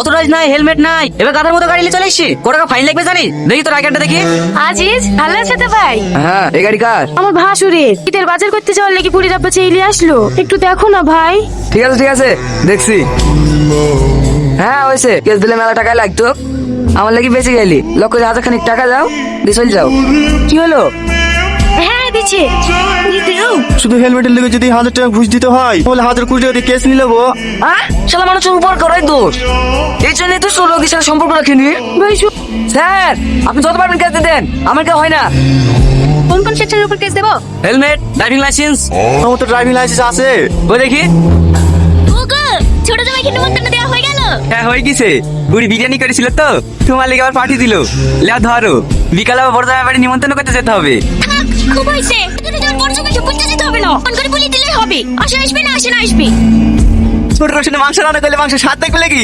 Authorize নাই, helmet নাই, এবার গাধার মতো গাড়ি নিয়ে চলে এসছি। কত টাকা ফাইন লাগবে জানিস? দেখি তোর আইকার্ডটা দেখি। আজিজ ভালো আছে তো ভাই? হ্যাঁ, এই গাড়ি কার? আমার ভাসুরের। ঈদের বাজার করতে যাওয়ার লাগি পুরীর আব্বা চেয়ে আসলো, একটু দেখো না ভাই। ঠিক আছে দেখছি। হ্যাঁ হয়েছে, কেস দিলে মেলা টাকা লাগতো, আমার লাগি বেঁচে গেলি। লক্ষ 1,000 টাকা দাও, দিয়ে চলে যাও। কি হলো? হ্যাঁ দিচ্ছে। শুধু হেলমেটের লেগে যদি 1,000 টাকা ঘুষ দিতে হয় তাহলে 1,000 টাকা দিয়ে কেস নিয়ে নেবো। শালা মানুষের উপর করাই দোষ, এই জন্য তো সব লোকের সাথে সম্পর্ক রাখিনি। ভাই স্যার, আপনি যত পারবেন কেস দেন, আমার কেউ হয় না। কোন কোন সেকশনের উপর কেস দেবো? Helmet, driving licence. আমার তো ড্রাইভিং লাইসেন্স আছে। ওই দেখি। ওগো ছোট জামাইকে নিমন্ত্রণ দেওয়া হয়ে গেল? হ্যাঁ হয়ে গেছে, বুড়ি বিরিয়ানি করেছিল তো, তোমার লেগে আবার পাঠিয়ে দিল। লেও ধরো, বিকালে আবার বড় জামাই বাড়ি নিমন্ত্রণ করতে যেতে হবে। খুব হয়েছে, তুমি যখন বড় জামাই করতে যেতে হবে না, ফোন করে বলে দিলেই হবে। আসবে না আসবে। ছোট রসুনের মাংস রান্না করলে মাংস স্বাদ দেখবে নাকি?